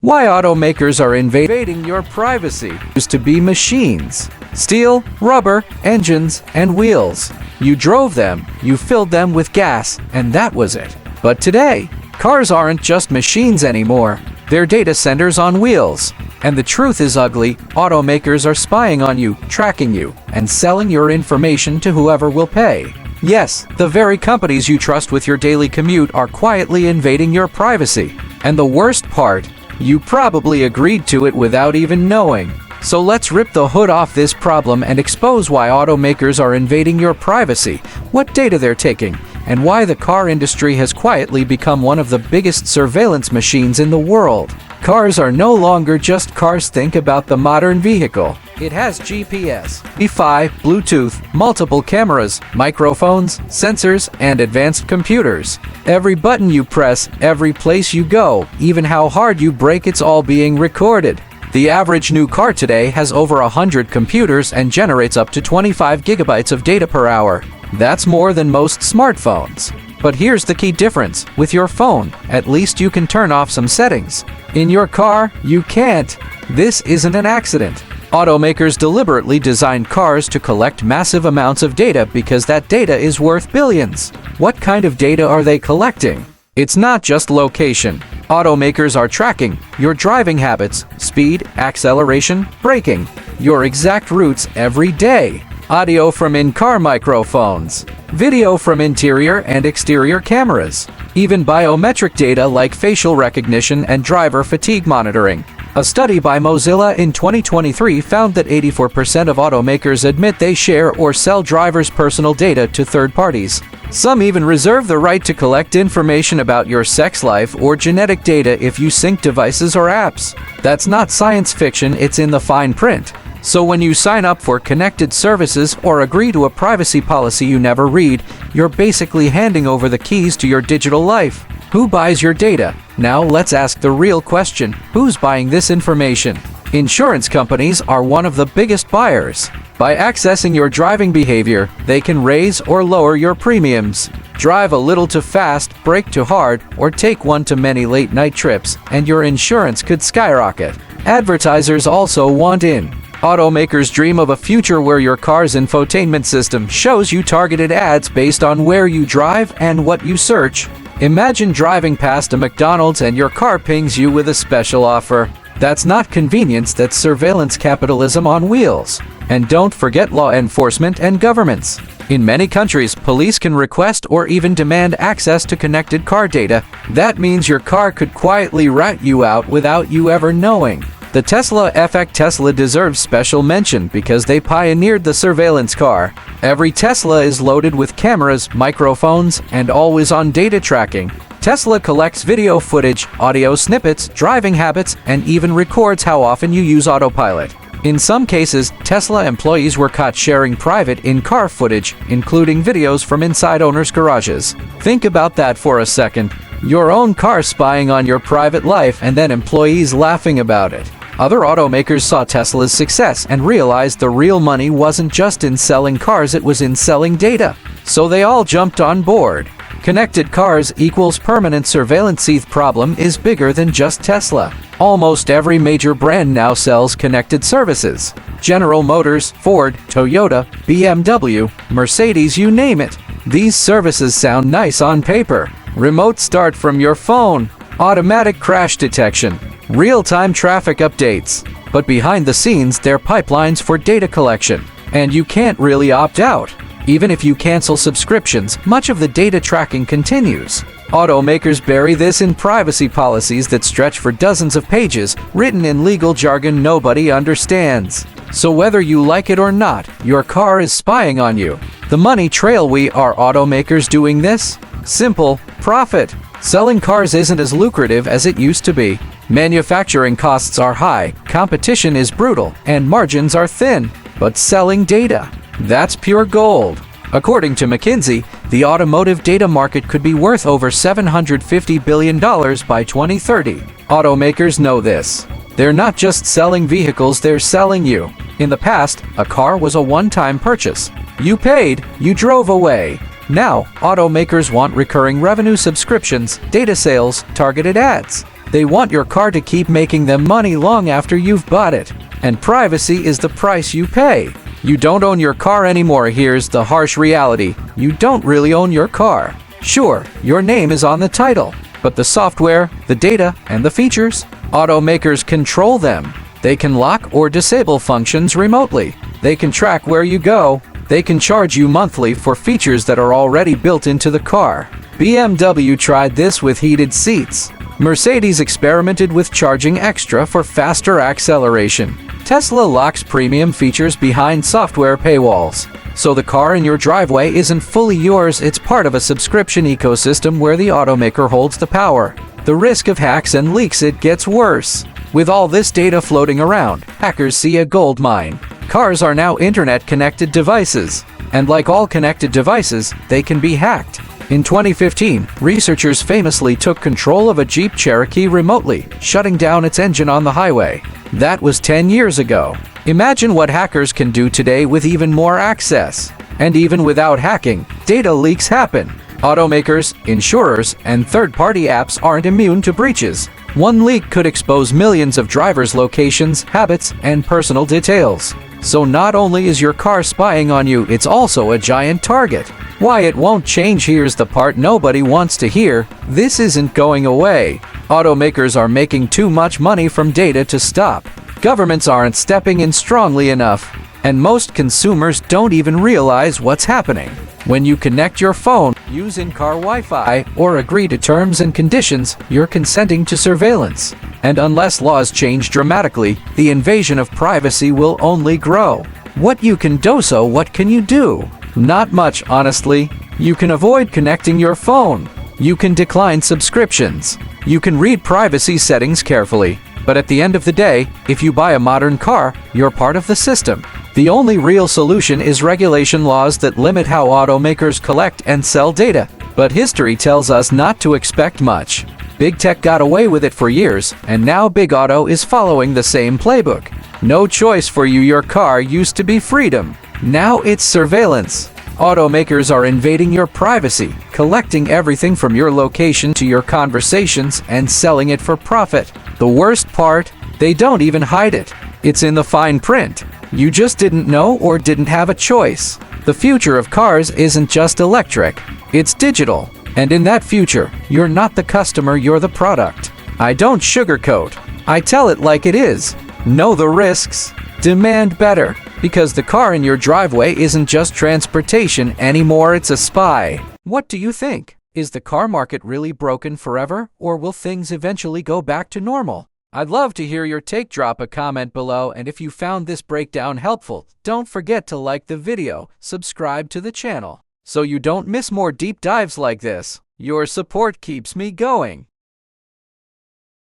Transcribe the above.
Why automakers are invading your privacy. Used to be machines. Steel, rubber, engines, and wheels. You drove them, you filled them with gas, and that was it. But today, cars aren't just machines anymore. They're data centers on wheels. And the truth is ugly, automakers are spying on you, tracking you, and selling your information to whoever will pay. Yes, the very companies you trust with your daily commute are quietly invading your privacy. And the worst part, you probably agreed to it without even knowing. So let's rip the hood off this problem and expose why automakers are invading your privacy, what data they're taking, and why the car industry has quietly become one of the biggest surveillance machines in the world. Cars are no longer just cars. Think about the modern vehicle. It has GPS, Wi-Fi, Bluetooth, multiple cameras, microphones, sensors, and advanced computers. Every button you press, every place you go, even how hard you brake, it's all being recorded. The average new car today has over 100 computers and generates up to 25 gigabytes of data per hour. That's more than most smartphones. But here's the key difference. With your phone, at least you can turn off some settings. In your car, you can't. This isn't an accident. Automakers deliberately designed cars to collect massive amounts of data because that data is worth billions. What kind of data are they collecting? It's not just location. Automakers are tracking your driving habits, speed, acceleration, braking, your exact routes every day. Audio from in-car microphones, video from interior and exterior cameras, even biometric data like facial recognition and driver fatigue monitoring. A study by Mozilla in 2023 found that 84% of automakers admit they share or sell drivers' personal data to third parties. Some even reserve the right to collect information about your sex life or genetic data if you sync devices or apps. That's not science fiction, it's in the fine print. So when you sign up for connected services or agree to a privacy policy you never read, you're basically handing over the keys to your digital life. Who buys your data? Now let's ask the real question. Who's buying this information? Insurance companies are one of the biggest buyers. By accessing your driving behavior, they can raise or lower your premiums. Drive a little too fast, brake too hard, or take one too many late-night trips, and your insurance could skyrocket. Advertisers also want in. Automakers dream of a future where your car's infotainment system shows you targeted ads based on where you drive and what you search. Imagine driving past a McDonald's and your car pings you with a special offer. That's not convenience, that's surveillance capitalism on wheels. And don't forget law enforcement and governments. In many countries, police can request or even demand access to connected car data. That means your car could quietly rat you out without you ever knowing. The Tesla effect. Tesla deserves special mention because they pioneered the surveillance car. Every Tesla is loaded with cameras, microphones, and always-on data tracking. Tesla collects video footage, audio snippets, driving habits, and even records how often you use autopilot. In some cases, Tesla employees were caught sharing private in-car footage, including videos from inside owners' garages. Think about that for a second. Your own car spying on your private life and then employees laughing about it. Other automakers saw Tesla's success and realized the real money wasn't just in selling cars, it was in selling data. So they all jumped on board. Connected cars equals permanent surveillance. The problem is bigger than just Tesla. Almost every major brand now sells connected services. General Motors, Ford, Toyota, BMW, Mercedes, you name it. These services sound nice on paper. Remote start from your phone, automatic crash detection, real-time traffic updates. But behind the scenes, they're pipelines for data collection. And you can't really opt out. Even if you cancel subscriptions, much of the data tracking continues. Automakers bury this in privacy policies that stretch for dozens of pages, written in legal jargon nobody understands. So whether you like it or not, your car is spying on you. The money trail. Why are automakers doing this? Simple: profit. Selling cars isn't as lucrative as it used to be. Manufacturing costs are high, competition is brutal, and margins are thin. But selling data, that's pure gold. According to McKinsey, the automotive data market could be worth over $750 billion by 2030. Automakers know this. They're not just selling vehicles, they're selling you. In the past, a car was a one-time purchase. You paid, you drove away. Now, automakers want recurring revenue, subscriptions, data sales, targeted ads. They want your car to keep making them money long after you've bought it. And privacy is the price you pay. You don't own your car anymore. Here's the harsh reality. You don't really own your car. Sure, your name is on the title, but the software, the data, and the features, automakers control them. They can lock or disable functions remotely. They can track where you go. They can charge you monthly for features that are already built into the car. BMW tried this with heated seats. Mercedes experimented with charging extra for faster acceleration. Tesla locks premium features behind software paywalls. So the car in your driveway isn't fully yours, it's part of a subscription ecosystem where the automaker holds the power. The risk of hacks and leaks, it gets worse. With all this data floating around, hackers see a gold mine. Cars are now internet-connected devices. And like all connected devices, they can be hacked. In 2015, researchers famously took control of a Jeep Cherokee remotely, shutting down its engine on the highway. That was 10 years ago. Imagine what hackers can do today with even more access. And even without hacking, data leaks happen. Automakers, insurers, and third-party apps aren't immune to breaches. One leak could expose millions of drivers' locations, habits, and personal details. So not only is your car spying on you, it's also a giant target. Why it won't change? Here's the part nobody wants to hear. This isn't going away. Automakers are making too much money from data to stop. Governments aren't stepping in strongly enough. And most consumers don't even realize what's happening. When you connect your phone, use in-car Wi-Fi, or agree to terms and conditions, you're consenting to surveillance. And unless laws change dramatically, the invasion of privacy will only grow. What you can do, so what can you do? Not much, honestly. You can avoid connecting your phone. You can decline subscriptions. You can read privacy settings carefully. But at the end of the day, if you buy a modern car, you're part of the system. The only real solution is regulation laws that limit how automakers collect and sell data. But history tells us not to expect much. Big tech got away with it for years, and now Big Auto is following the same playbook. No choice for you. Your car used to be freedom. Now it's surveillance. Automakers are invading your privacy, collecting everything from your location to your conversations and selling it for profit. The worst part, they don't even hide it. It's in the fine print. You just didn't know or didn't have a choice. The future of cars isn't just electric, it's digital. And in that future, you're not the customer, you're the product. I don't sugarcoat. I tell it like it is. Know the risks. Demand better. Because the car in your driveway isn't just transportation anymore, it's a spy. What do you think? Is the car market really broken forever, or will things eventually go back to normal? I'd love to hear your take. Drop a comment below, and if you found this breakdown helpful, don't forget to like the video, subscribe to the channel, so you don't miss more deep dives like this. Your support keeps me going.